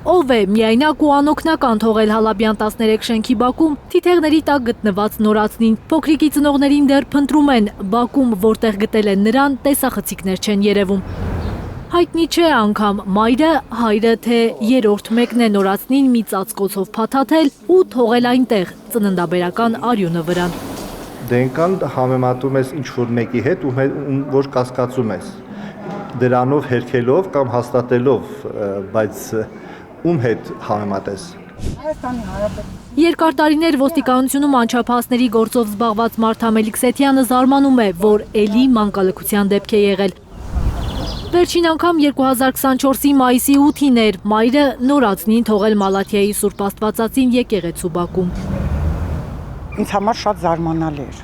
Ով է միայնակ ու անօգնական թողել Հալաբյան 13 շենքի բակում թիթեղների տակ գտնված նորածնին։ Փոքրիկի ծնողներին դեռ փնտրում են, բակում որտեղ գտել են նրան, տեսախցիկներ չեն երևում։ Հայտնի չէ անգամ մայրը, հայրը թե երրորդ մեկն է նորածնին մի ծածկոցով փաթաթել ու թողել այնտեղ ծննդաբերական արյունը վրան։ Դենքան համեմատում ես ինչ-որ մեկի հետ, որ կասկածում ես, դրանով հերքելով կամ հաստատելով, բայց ում հետ համեմատես։ Երկար տարիներ ոստիկանությունում անչափահասների գործով զբաղված Մարթա Մելիքսեթյանը զարմանում է, որ էլի մանկալքության դեպք է եղել։ Վերջին անգամ 2024-ի մայիսի 8-ին էր մայրը նորածնին թողել Մալաթիայի Սուրբ Աստվածածին եկեղեցու բակում։ Ինձ համար շատ զարմանալի էր,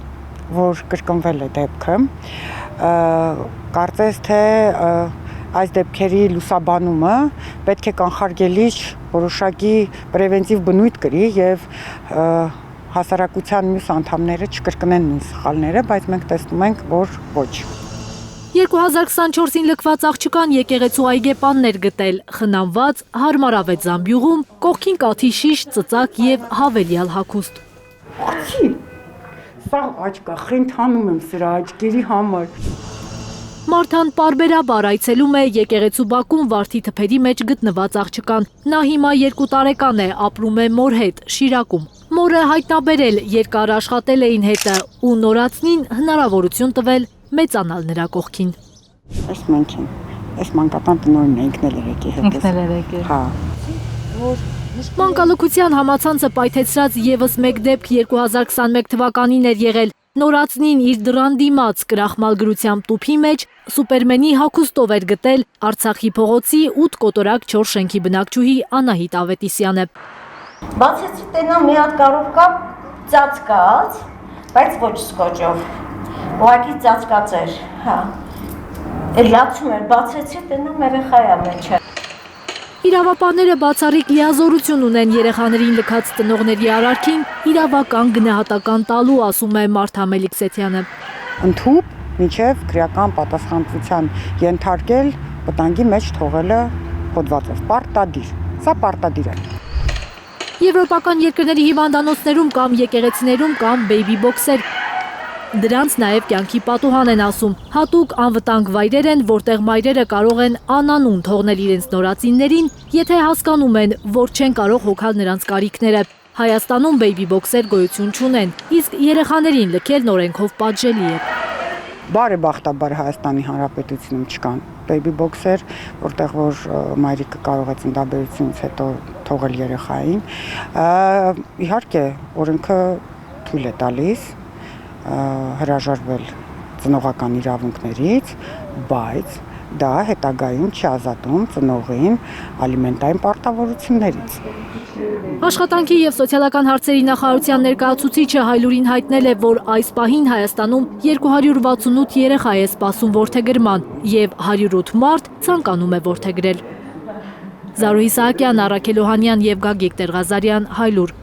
որ կրկնվել է դեպքը, կարծես թե այս դեպքերի լուսաբանումը պետք է կանխարգելիչ որոշակի պրևենտիվ բնույթ կրի եւ հասարակության մյուս անդամները չկրկնեն նույն սխալները, բայց մենք տեսնում ենք, որ ոչ։ 2024-ին լքված աղջկան եկեղեցու այգեպանն էր գտել, խնամված, հարմարավետ զամբյուղում, կողքին կաթի շիշ, ծծակ եւ հավելյալ հագուստ։ Սա աչքա, խենթանում եմ սրա աչքերի համար։ Մարթան պարբերաբար այցելում է եկեղեցու բակում վարդի թփերի մեջ գտնված աղջկան։ Նա հիմա 2 տարեկան է, ապրում է մոր հետ, Շիրակում։ Մորը հայտնաբերել, երկար աշխատել էին հետը ու նորածնին հնարավորություն տվել մեծանալ նրա կողքին։ Այս մենք են, այս մանկական տնօրենն է, ինքն էլ էր եկել հետս։ Ինքն էլ եկել։ Հա։ Մանկալքության համացանցը պայթեցրած եւս մեկ դեպք 2021 թվականին էր եղել։ Նորածնին իր դռան դիմաց կրախմալ գրությամբ տուփի մեջ Սուպերմենի հագուստով էր գտել Արցախի փողոցի 8 կոտորակ 4 շենքի բնակչուհի Անահիտ Ավետիսյանը։ Բացեցի տենա մի հատ կարողկա ծածկած, բայց ոչ սկոճով։ Ուղղակի ծածկած էր, հա։ Լացում էր, բացեցի տենա երեխայա մեջը։ Իրավապահները բացառիկ լիազորություն ունեն երեխաներին լքած ծնողների արարքին իրավական գնահատական տալու, ասում է Մարթա Մելիքսեթյանը։ Ընդհուպ մինչև քրեական պատասխանատվության ենթարկել, վտանգի մեջ թողելը հոդվածով պարտադիր։ Սա պարտադիր է։ Եվրոպական երկրների հիվանդանոցներում կամ եկեղեցիներում կամ բեյբի բոքսեր։ Դրանց նաև կյանքի պատուհան են ասում։ Հատուկ անվտանգ վայրեր են, որտեղ մայրերը կարող են անանուն թողնել իրենց նորածիններին, եթե հասկանում են, որ չեն կարող հոգալ նրանց կարիքները։ Հայաստանում բեյբի բոքսեր գոյություն չունեն, իսկ երեխաներին լքելն օրենքով պատժելի է։ Բարեբախտաբար Հայաստանի Հանրապետությունում չկան բեյբի բոքսեր, որտեղ որ մայրիկը կարող է ծննդաբերությունից հետո թողել երեխային։ Իհարկե, օրենքը թույլ է տալիս հրաժարվել ծնողական իրավունքներից, բայց դա հետագայում չի ազատում ծնողին ալիմենտային պարտավորություններից։ Աշխատանքի եւ սոցիալական հարցերի նախարարության ներկայացուցիչը Հայլուրին հայտնել է, որ այս պահին Հայաստանում 268 երեխա է սպասում որդեգրման եւ 108 մարդ ցանկանում է որդեգրել։ Զարուհի Սահակյան, Առաքել Օհանյան եւ Գագիկ Տեր-Ղազարյան, Հայլուր։